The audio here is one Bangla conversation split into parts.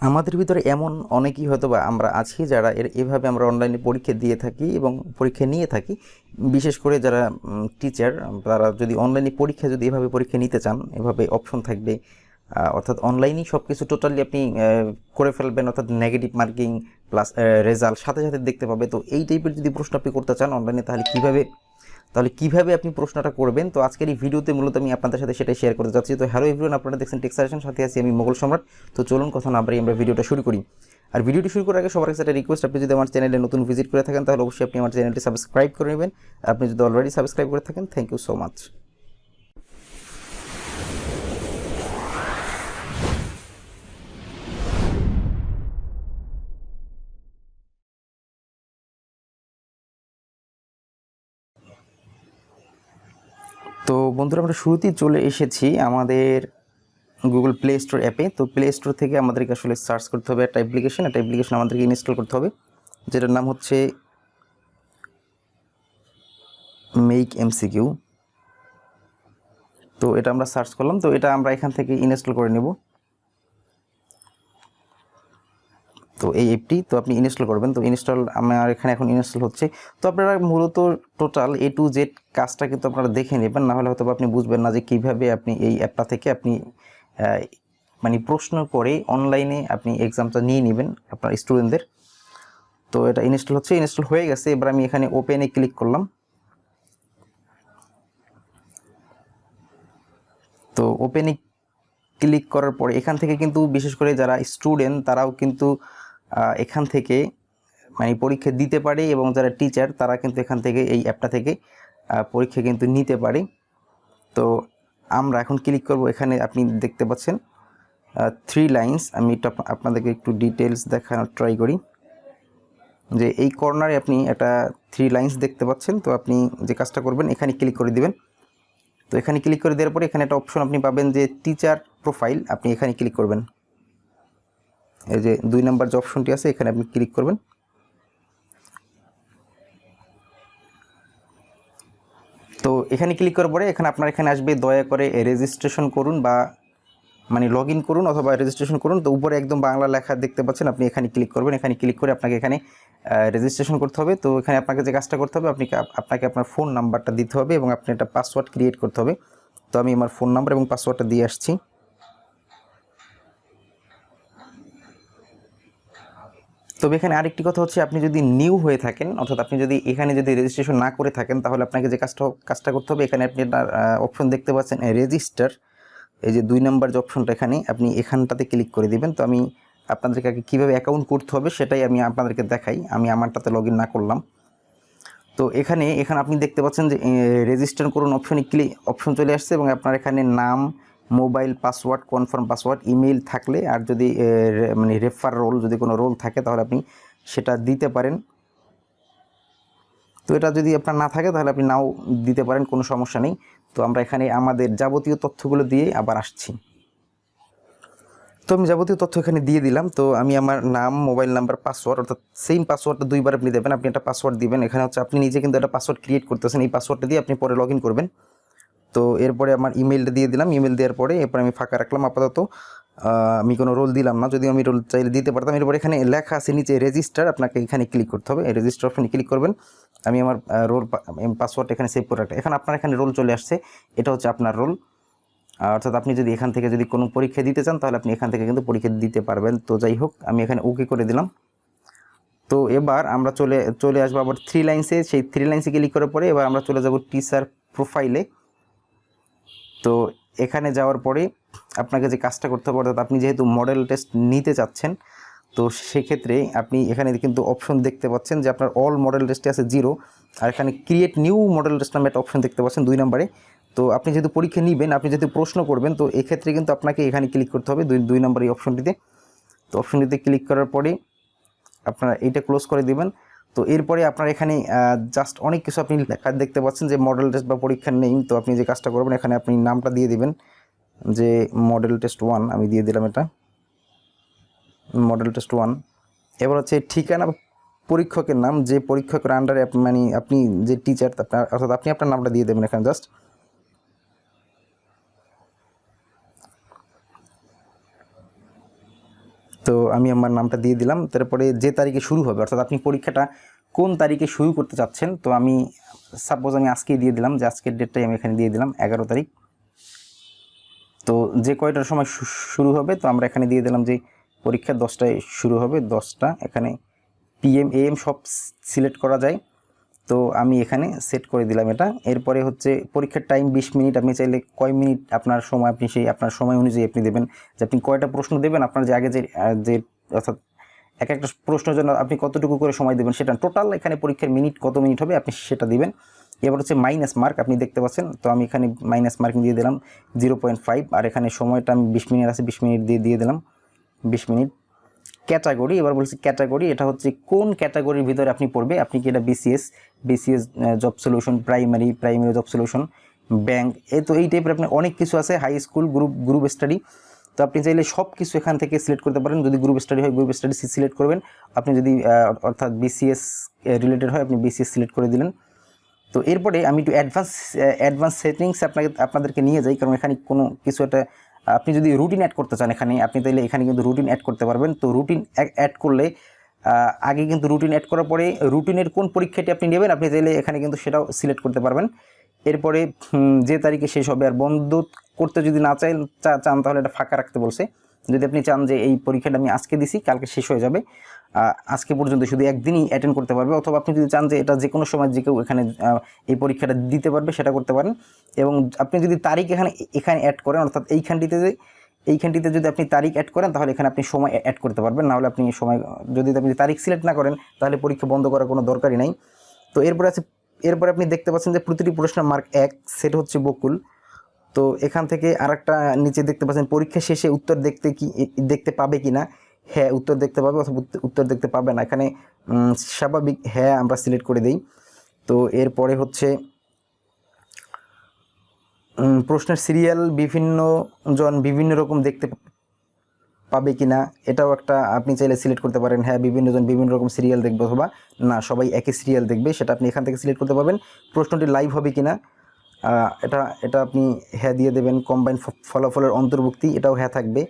আমাদের ভিতরে এমন অনেকেই হয়তোবা আমরা আছি যারা এভাবে আমরা অনলাইনে পরীক্ষা দিয়ে থাকি এবং পরীক্ষা নিয়ে থাকি। বিশেষ করে যারা টিচার, তারা যদি অনলাইনে পরীক্ষা যদি এভাবে পরীক্ষা নিতে চান, এভাবে অপশন থাকবে, অর্থাৎ অনলাইনেই সব কিছু টোটালি আপনি করে ফেলবেন, অর্থাৎ নেগেটিভ মার্কিং প্লাস রেজাল্ট সাথে সাথে দেখতে পাবে। তো এই টাইপের যদি প্রশ্ন আপনি করতে চান অনলাইনে, তাহলে কিভাবে আপনি প্রশ্নটা করবেন? তো আজকের এই ভিডিওতে মূলত আমি আপনাদের সাথে সেটাই শেয়ার করতে যাচ্ছি। তো হ্যালো এভরিওয়ান, আপনারা দেখছেন টেক্সারেশন, সাথে আছি আমি মোগল সম্রাট। তো চলুন কথা না বাড়িয়ে আমরা ভিডিওটা শুরু করি। আর ভিডিওটি শুরু করার আগে সবার কাছে একটা রিকোয়েস্ট, আপনি যদি আমার চ্যানেলে নতুন ভিজিট করে থাকেন তাহলে অবশ্যই আপনি আমার চ্যানেলটি সাবস্ক্রাইব করে নেবেন। আপনি যদি অলরেডি সাবস্ক্রাইব করে থাকেন, থ্যাংক ইউ সো মাচ। তো বন্ধুরা, আমরা শুরুতেই চলে এসেছি আমাদের গুগল প্লে স্টোর অ্যাপে। তো প্লে স্টোর থেকে আমাদেরকে আসলে সার্চ করতে হবে একটা অ্যাপ্লিকেশন আমাদেরকে ইনস্টল করতে হবে, যেটার নাম হচ্ছে মেক এমসিকিউ। তো এটা আমরা সার্চ করলাম, তো এটা আমরা এখান থেকে ইনস্টল করে নেব। তো এই অ্যাপটি তো আপনি ইনস্টল করবেন। তো ইনস্টল আমার এখানে এখন ইনস্টল হচ্ছে। তো আপনারা মূলত টোটাল A to Z কাজটা কিন্তু আপনারা দেখে নেবেন, নাহলে হয়তো আপনি বুঝবেন না যে কীভাবে আপনি এই অ্যাপটা থেকে আপনি মানে প্রশ্ন করে অনলাইনে আপনি এক্সামটা নিয়ে নেবেন আপনার স্টুডেন্টদের। তো এটা ইনস্টল হচ্ছে, ইনস্টল হয়ে গেছে। এবার আমি এখানে ওপেনে ক্লিক করলাম। তো ওপেনে ক্লিক করার পরে এখান থেকে কিন্তু বিশেষ করে যারা স্টুডেন্ট তারাও কিন্তু এখান থেকে মানে পরীক্ষা দিতে পারে, এবং যারা টিচার তারা কিন্তু এখান থেকে এই অ্যাপটা থেকে পরীক্ষা কিন্তু নিতে পারে। তো আমরা এখন ক্লিক করব। এখানে আপনি দেখতে পাচ্ছেন 3 লাইন্স। আমি এটা আপনাদেরকে একটু ডিটেলস দেখানোর ট্রাই করি, যে এই কর্নারে আপনি একটা 3 লাইন্স দেখতে পাচ্ছেন। তো আপনি যে কাজটা করবেন, এখানে ক্লিক করে দিবেন। তো এখানে ক্লিক করে দেওয়ার পরে এখানে একটা অপশন আপনি পাবেন যে টিচার প্রোফাইল, আপনি এখানে ক্লিক করবেন। এই যে 2 নম্বর যে অপশনটি আছে, এখানে আপনি ক্লিক করবেন। তো এখানে ক্লিক করার পরে আপনার এখানে আসবে দয়া করে রেজিস্ট্রেশন করুন, বা মানে লগ ইন করুন অথবা রেজিস্ট্রেশন করুন। তো উপরে একদম বাংলা লেখা দেখতে পাচ্ছেন, আপনি এখানে ক্লিক করবেন। এখানে ক্লিক করে আপনাকে এখানে রেজিস্ট্রেশন করতে হবে। তো এখানে আপনাকে যে কাজটা করতে হবে, আপনাকে আপনার ফোন নাম্বারটা দিতে হবে এবং আপনি একটা পাসওয়ার্ড ক্রিয়েট করতে হবে। তো আমি আমার ফোন নাম্বার এবং পাসওয়ার্ডটা দিয়ে আসছি। তবে এখানে আরেকটি কথা হচ্ছে, আপনি যদি নিউ হয়ে থাকেন, অর্থাৎ আপনি যদি এখানে যদি রেজিস্ট্রেশন না করে থাকেন, তাহলে আপনাকে যে কাজটা করতে হবে, এখানে আপনি একটা অপশন দেখতে পাচ্ছেন রেজিস্টার। এই যে 2 নম্বর যে অপশনটা, আপনি এখানটাতে ক্লিক করে দিবেন। তো আমি আপনাদেরকে আগে কীভাবে অ্যাকাউন্ট করতে হবে সেটাই আমি আপনাদেরকে দেখাই। আমি আমারটাতে লগ ইন না করলাম। তো এখানে আপনি দেখতে পাচ্ছেন যে রেজিস্টার করুন অপশন চলে আসছে, এবং আপনার এখানে নাম, mobile, password, confirm password, email থাকলে, আর যদি মানে রেফার রোল যদি কোনো রোল থাকে তাহলে আপনি সেটা দিতে পারেন। তো এটা যদি আপনার না থাকে তাহলে আপনি নাও দিতে পারেন, কোনো সমস্যা নেই। তো আমরা এখানে আমাদের যাবতীয় তথ্যগুলো দিয়ে আবার আসছি। তো আমি যাবতীয় তথ্য এখানে দিয়ে দিলাম। তো আমি আমার নাম, মোবাইল নাম্বার, পাসওয়ার্ড, অর্থাৎ সেম পাসওয়ার্ডটা 2 বার আপনি দেবেন। আপনি একটা পাসওয়ার্ড দিবেন। এখানে হচ্ছে আপনি নিজে কিন্তু একটা পাসওয়ার্ড ক্রিয়েট করতেছেন, এই পাসওয়ার্ডটা দিয়ে আপনি পরে লগ ইন করবেন। তো এরপরে আমার ইমেলটা দিয়ে দিলাম। ইমেল দেওয়ার পরে এরপরে আমি ফাঁকা রাখলাম আপাতত। আমি কোনো রোল দিলাম না, যদিও আমি রোল চাইলে দিতে পারতাম। এরপরে এখানে লেখা আছে নিচে রেজিস্টার, আপনাকে এখানে ক্লিক করতে হবে। এই রেজিস্টার অপশনে ক্লিক করবেন। আমি আমার রোল পাসওয়ার্ড এখানে সেভ করে রাখলাম। এখন আপনার এখানে রোল চলে আসছে, এটা হচ্ছে আপনার রোল। অর্থাৎ আপনি যদি এখান থেকে যদি কোনো পরীক্ষা দিতে চান তাহলে আপনি এখান থেকে কিন্তু পরীক্ষা দিতে পারবেন। তো যাই হোক, আমি এখানে ওকে করে দিলাম। তো এবার আমরা চলে আসবো আবার 3 লাইন্সে। সেই 3 লাইন্সে ক্লিক করার পরে এবার আমরা চলে যাব টিচার প্রোফাইলে। তো এখানে যাওয়ার পরে আপনাকে যে কাজটা করতে হবে, অর্থাৎ আপনি যেহেতু মডেল টেস্ট নিতে চাচ্ছেন, তো সেক্ষেত্রে আপনি এখানে কিন্তু অপশন দেখতে পাচ্ছেন যে আপনার অল মডেল টেস্টে আছে 0, আর এখানে ক্রিয়েট নিউ মডেল টেস্ট নামে একটা অপশন দেখতে পাচ্ছেন 2 নম্বরে। তো আপনি যেহেতু পরীক্ষা নেবেন, আপনি যেহেতু প্রশ্ন করবেন, তো এক্ষেত্রে কিন্তু আপনাকে এখানে ক্লিক করতে হবে 2 নম্বর এই অপশনটিতে। তো অপশনটিতে ক্লিক করার পরে আপনারা এইটা ক্লোজ করে দিবেন। তো এরপরে আপনার এখানে জাস্ট অনেক কিছু আপনি লেখা দেখতে পাচ্ছেন যে মডেল টেস্ট বা পরীক্ষার নেই। তো আপনি যে কাজটা করবেন, এখানে আপনি নামটা দিয়ে দিবেন, যে মডেল টেস্ট 1 আমি দিয়ে দিলাম, এটা মডেল টেস্ট 1। এবার হচ্ছে ঠিকানা, পরীক্ষকের নাম, যে পরীক্ষকের আন্ডারে মানে আপনি যে টিচার, অর্থাৎ আপনি আপনার নামটা দিয়ে দেবেন এখানে জাস্ট। তো তো আমি আমার নামটা দিয়ে দিলাম। তারপরে যে তারিখে শুরু হবে, অর্থাৎ আপনি পরীক্ষাটা কোন তারিখে শুরু করতে চাচ্ছেন, তো আমি সাপোজ আমি আজকেই দিয়ে দিলাম যে আজকের ডেটটাই আমি এখানে দিয়ে দিলাম 11 তারিখ। তো যে কয়টার সময় শুরু হবে, তো আমরা এখানে দিয়ে দিলাম যে পরীক্ষা 10টায় শুরু হবে, 10টা। এখানে PM AM সব সিলেক্ট করা যায়, তো আমি এখানে সেট করে দিলাম এটা। এরপরে হচ্ছে পরীক্ষার টাইম 20 মিনিট। আপনি চাইলে কয় মিনিট আপনার সময়, আপনি সেই আপনার সময় অনুযায়ী আপনি দেবেন যে আপনি কয়টা প্রশ্ন দেবেন, আপনার যে আগে যে অর্থাৎ এক একটা প্রশ্নের জন্য আপনি কতটুকু করে সময় দেবেন সেটা টোটাল এখানে পরীক্ষার মিনিট কত মিনিট হবে আপনি সেটা দিবেন। এবার হচ্ছে মাইনাস মার্ক আপনি দেখতে পাচ্ছেন, তো আমি এখানে মাইনাস মার্কিং দিয়ে দিলাম 0.5, আর এখানে সময়টা আমি 20 মিনিট আছে 20 মিনিট দিয়ে দিলাম 20 মিনিট। ক্যাটাগরি, এবার বলছি ক্যাটাগরি, এটা হচ্ছে কোন ক্যাটাগরির ভিতরে আপনি পড়বে, আপনি কি এটা BCS job solution, primary job solution, bank, এই টাইপের আপনার অনেক কিছু আছে, হাই স্কুল, গ্রুপ স্টাডি। তো আপনি চাইলে সব কিছু এখান থেকে সিলেক্ট করতে পারেন। যদি গ্রুপ স্টাডি হয় গ্রুপ স্টাডি সিলেক্ট করবেন, আপনি যদি অর্থাৎ BCS রিলেটেড হয় আপনি BCS সিলেক্ট করে দিলেন। তো এরপরে আমি একটু অ্যাডভান্স সেটিংস আপনাদেরকে নিয়ে যাই, কারণ এখানে কোনো কিছু একটা আপনি যদি রুটিন অ্যাড করতে চান এখানে, আপনি তাইলে এখানে কিন্তু রুটিন অ্যাড করতে পারবেন। তো রুটিন অ্যাড করলে আগে কিন্তু রুটিন অ্যাড করার পরে রুটিনের কোন পরীক্ষাটি আপনি নেবেন আপনি চাইলে এখানে কিন্তু সেটাও সিলেক্ট করতে পারবেন। এরপরে যে তারিখে শেষ হবে, আর বন্ধ করতে যদি না চান তাহলে এটা ফাঁকা রাখতে বলছে। যদি আপনি চান যে এই পরীক্ষাটা আমি আজকে দিছি কালকে শেষ হয়ে যাবে, আজকে পর্যন্ত শুধু একদিনই অ্যাটেন্ড করতে পারবে, অথবা আপনি যদি চান যে এটা যে কোনো সময় যে কেউ এখানে এই পরীক্ষাটা দিতে পারবে সেটা করতে পারেন। এবং আপনি যদি তারিখ এখানে অ্যাড করেন, অর্থাৎ এইখানটিতে যদি আপনি তারিখ অ্যাড করেন তাহলে এখানে আপনি সময় অ্যাড করতে পারবেন, নাহলে আপনি সময় যদি আপনি তারিখ সিলেক্ট না করেন তাহলে পরীক্ষা বন্ধ করার কোনো দরকারই নাই। তো এরপরে আপনি দেখতে পাচ্ছেন যে প্রতিটি প্রশ্নের মার্ক 1, সেট হচ্ছে বকুল। তো এখান থেকে আরেকটা নিচে দেখতে পাচ্ছেন পরীক্ষা শেষে উত্তর দেখতে পাবে কিনা, হ্যাঁ উত্তর দেখতে পাবে অথবা উত্তর দেখতে পাবে না, এখানে স্বাভাবিক হ্যাঁ আমরা সিলেক্ট করে দিই। তো এরপরে হচ্ছে প্রশ্নের সিরিয়াল বিভিন্ন রকম দেখতে পাবে কিনা, এটাও একটা আপনি চাইলে সিলেক্ট করতে পারেন, হ্যাঁ বিভিন্ন রকম সিরিয়াল দেখবে, অথবা না সবাই একই সিরিয়াল দেখবে, সেটা আপনি এখান থেকে সিলেক্ট করতে পারবেন। প্রশ্নটি লাইভ হবে কিনা, এটা আপনি হ্যাঁ দিয়ে দেবেন। কম্বাইন ফলাফলের অন্তর্ভুক্তি, এটাও হ্যাঁ থাকবে।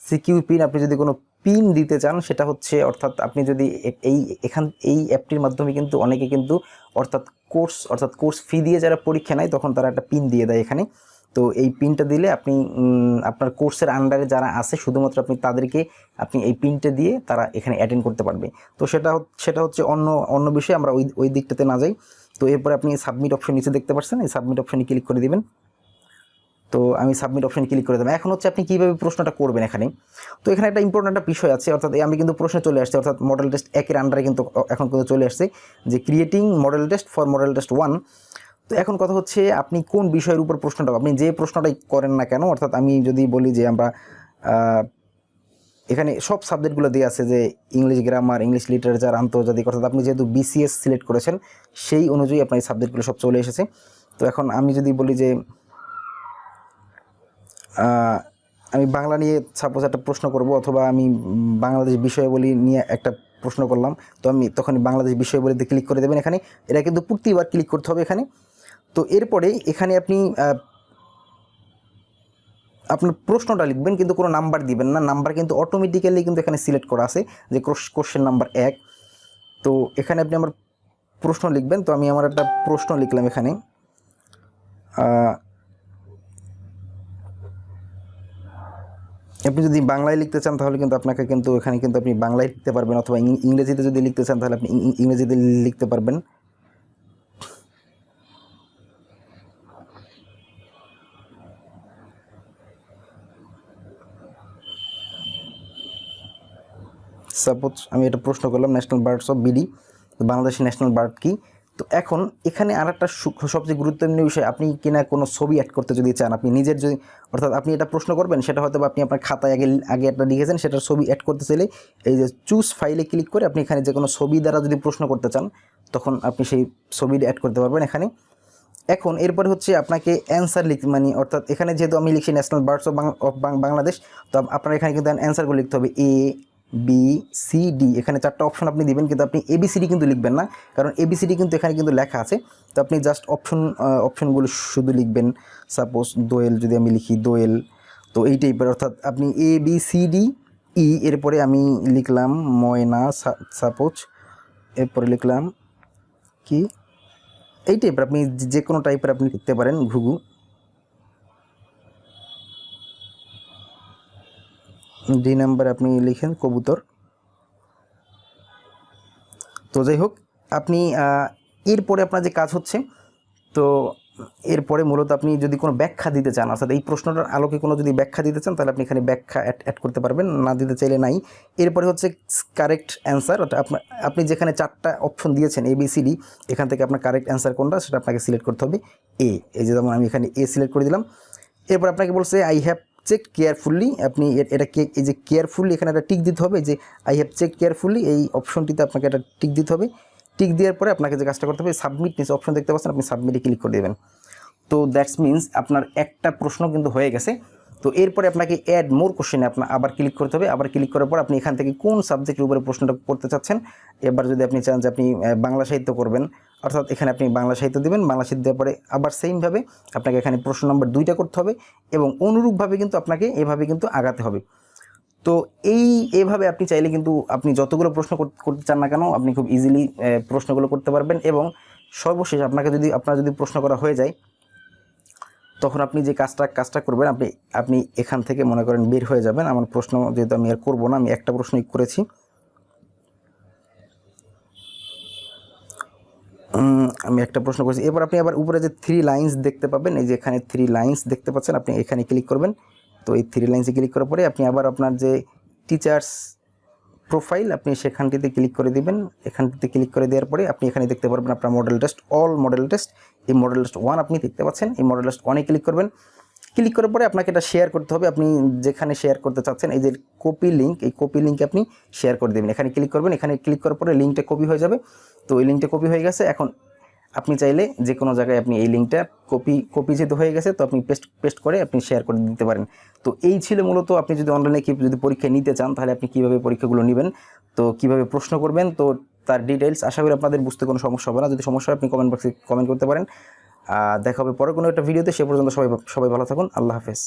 সিকিউ পিন, আপনি যদি কোনো পিন দিতে চান সেটা হচ্ছে, অর্থাৎ আপনি যদি এই অ্যাপটির মাধ্যমে কিন্তু অনেকে কিন্তু অর্থাৎ কোর্স ফি দিয়ে যারা পরীক্ষা নেয় তখন তারা একটা পিন দিয়ে দেয় এখানে। তো এই পিনটা দিলে আপনি আপনার কোর্সের আন্ডারে যারা আছে শুধুমাত্র তাদেরকে আপনি এই পিনটা দিয়ে তারা এখানে অ্যাটেন্ড করতে পারবে। তো সেটা হচ্ছে অন্য বিষয়ে, আমরা ওই দিকটাতে না যাই। তো এরপরে আপনি সাবমিট অপশন নিচে দেখতে পাচ্ছেন, এই সাবমিট অপশনে ক্লিক করে দিবেন। তো আমি সাবমিট অপশনে ক্লিক করে দেবেন। এখন হচ্ছে আপনি কীভাবে প্রশ্নটা করবেন এখানে। তো এখানে একটা ইম্পর্টেন্ট একটা বিষয় আছে, অর্থাৎ আমি কিন্তু প্রশ্নে চলে আসছে, অর্থাৎ মডেল টেস্ট 1-এর আন্ডারে কিন্তু এখন কিন্তু চলে আসছে যে creating model test for model test 1। তো এখন কথা হচ্ছে আপনি কোন বিষয়ের উপর প্রশ্নটা, আপনি যে প্রশ্নটাই করেন না কেন, অর্থাৎ আমি যদি বলি যে আমরা এখানে সব সাবজেক্টগুলো দিয়ে আছে যে ইংলিশ গ্রামার, ইংলিশ লিটারেচার, আন্তর্জাতিক, অর্থাৎ আপনি যেহেতু BCS সিলেক্ট করেছেন সেই অনুযায়ী আপনার এই সাবজেক্টগুলো সব চলে এসেছে। তো এখন আমি যদি বলি যে আমি বাংলা নিয়ে সাপোজ একটা প্রশ্ন করব, অথবা আমি বাংলাদেশ বিষয়াবলী নিয়ে একটা প্রশ্ন করলাম, তো আমি তখন বাংলাদেশ বিষয়াবলীতে ক্লিক করে দেবেন এখানে। এটা কিন্তু প্রতিবার ক্লিক করতে হবে এখানে। তো এরপরে এখানে আপনি আপনার প্রশ্নটা লিখবেন, কিন্তু কোনো নাম্বার দিবেন না, নাম্বার কিন্তু অটোমেটিক্যালি কিন্তু এখানে সিলেক্ট করা আছে যে কোশ্চেন নাম্বার 1। তো এখানে আপনি আমার প্রশ্ন লিখবেন। তো আমি আমার একটা প্রশ্ন লিখলাম এখানে, আপনি যদি বাংলায় লিখতে চান তাহলে কিন্তু আপনাকে কিন্তু এখানে কিন্তু আপনি বাংলায় লিখতে পারবেন, অথবা ইংরেজিতে যদি লিখতে চান তাহলে আপনি ইংরেজিতে লিখতে পারবেন। সাপোজ আমি এটা প্রশ্ন করলাম ন্যাশনাল বার্ডস অফ BD, বাংলাদেশের ন্যাশনাল বার্ড কি। তো এখন এখানে আর একটা সবচেয়ে গুরুত্বপূর্ণ বিষয়, আপনি কিনা কোনো ছবি অ্যাড করতে যদি চান, আপনি নিজের যদি, অর্থাৎ আপনি এটা প্রশ্ন করবেন সেটা হয়তো আপনি আপনার খাতায় আগে একটা লিখেছেন, সেটার ছবি অ্যাড করতে চাইলে এই যে চুজ ফাইলে ক্লিক করে আপনি এখানে যে কোনো ছবি দ্বারা যদি প্রশ্ন করতে চান তখন আপনি সেই ছবিটা অ্যাড করতে পারবেন এখানে। এখন এরপরে হচ্ছে আপনাকে অ্যান্সার মানে অর্থাৎ এখানে যেহেতু আমি লিখছি ন্যাশনাল বার্ডস অফ বাংলাদেশ, তো আপনার এখানে কিন্তু অ্যান্সারগুলো লিখতে হবে ABCD, এখানে 4টা অপশন আপনি দিবেন, কিন্তু আপনি ABCD কিন্তু লিখবেন না, কারণ ABCD কিন্তু এখানে কিন্তু লেখা আছে। তো আপনি জাস্ট অপশনগুলো শুধু লিখবেন। সাপোজ দোয়েল যদি আমি লিখি দোয়েল, তো এই টাইপের, অর্থাৎ আপনি ABCD ই, এরপরে আমি লিখলাম ময়না সাপোজ, এরপরে লিখলাম কি এই টাইপের, আপনি যে কোনো টাইপের আপনি লিখতে পারেন, ঘুঘু। ডি নাম্বার আপনি লিখেন কবুতর। তো যাই হোক, আপনি এরপরে আপনার যে কাজ হচ্ছে, তো এরপরে মূলত আপনি যদি কোনো ব্যাখ্যা দিতে চান, অর্থাৎ এই প্রশ্নটার আলোকে কোনো যদি ব্যাখ্যা দিতে চান, তাহলে আপনি এখানে ব্যাখ্যা অ্যাড করতে পারবেন, না দিতে চাইলে নাই। এরপরে হচ্ছে কারেক্ট অ্যান্সার, অর্থাৎ আপনি যেখানে 4টা অপশন দিয়েছেন ABCD, এখান থেকে আপনার কারেক্ট অ্যান্সার কোনটা সেটা আপনাকে সিলেক্ট করতে হবে এ। এই যে যেমন আমি এখানে এ সিলেক্ট করে দিলাম। এরপর আপনাকে বলছে আই হ্যাভ চেক কেয়ারফুলি, আপনি এটা এই যে কেয়ারফুলি এখানে একটা টিক দিতে হবে, যে আই হ্যাভ চেক কেয়ারফুলি এই অপশনটিতে আপনাকে একটা টিক দিতে হবে। টিক দেওয়ার পরে আপনাকে যে কাজটা করতে হবে, সাবমিট নিচে অপশন দেখতে পাচ্ছেন, আপনি সাবমিটে ক্লিক করে দেবেন। তো দ্যাটস মিনস আপনার একটা প্রশ্ন কিন্তু হয়ে গেছে। তো এরপরে আপনাকে অ্যাড মোর কোশ্চেনে আপনার আবার ক্লিক করতে হবে। আবার ক্লিক করার পর আপনি এখান থেকে কোন সাবজেক্টের উপরে প্রশ্নটা করতে চাচ্ছেন, এবার যদি আপনি চান যে আপনি বাংলা সাহিত্য করবেন, অর্থাৎ এখানে আপনি বাংলা সাহিত্য দেবেন। বাংলা সাহিত্য দেওয়ার পরে আবার সেমভাবে আপনাকে এখানে প্রশ্ন নম্বর 2টা করতে হবে, এবং অনুরূপভাবে কিন্তু আপনাকে এভাবে কিন্তু আগাতে হবে। তো এভাবে আপনি চাইলে কিন্তু আপনি যতগুলো প্রশ্ন করতে চান না কেন, আপনি খুব ইজিলি প্রশ্নগুলো করতে পারবেন। এবং সর্বশেষ আপনার যদি প্রশ্ন করা হয়ে যায়, তখন আপনি যে কাজটা করবেন, আপনি এখান থেকে মনে করেন বের হয়ে যাবেন। আমার প্রশ্ন যেহেতু আমি আর করবো না, আমি একটা প্রশ্নই করেছি, আমি একটা প্রশ্ন করেছি। এবার আপনি আবার উপরে যে 3 লাইন্স দেখতে পাবেন, এই যে এখানে 3 লাইন্স দেখতে পাচ্ছেন, আপনি এখানে ক্লিক করবেন। তো এই 3 লাইন্সে ক্লিক করার পরে আপনি আবার আপনার যে টিচার্স প্রোফাইল, আপনি সেখানটিতে ক্লিক করে দিবেন। এখানটিতে ক্লিক করে দেওয়ার পরে আপনি এখানে দেখতে পারবেন আপনার model test, all model test. এই মডেল টেস্ট 1 আপনি দেখতে পাচ্ছেন, এই মডেল টেস্ট 1-এ ক্লিক করবেন। ক্লিক করার পরে আপনাকে এটা শেয়ার করতে হবে। আপনি যেখানে শেয়ার করতে চাচ্ছেন, এই যে কপি লিঙ্ক, এই কপি লিঙ্কে আপনি শেয়ার করে দেবেন। এখানে ক্লিক করবেন, এখানে ক্লিক করার পরে লিঙ্কটা কপি হয়ে যাবে। তো এই লিঙ্কটা কপি হয়ে গেছে। এখন আপনি চাইলে যে কোনো জায়গায় আপনি এই লিঙ্কটা কপি যেহেতু হয়ে গেছে, তো আপনি পেস্ট করে আপনি শেয়ার করে দিতে পারেন। তো এই ছিল মূলত, আপনি যদি অনলাইনে যদি পরীক্ষা নিতে চান, তাহলে আপনি কীভাবে পরীক্ষাগুলো নেবেন, তো কীভাবে প্রশ্ন করবেন, তো তার ডিটেলস আশা করি আপনাদের বুঝতে কোনো সমস্যা হবে না। যদি সমস্যা হয় আপনি কমেন্ট বক্সে কমেন্ট করতে পারেন। দেখা হবে পরে কোনো একটা ভিডিওতে। সে পর্যন্ত সবাই ভালো থাকুন। আল্লাহ হাফেজ।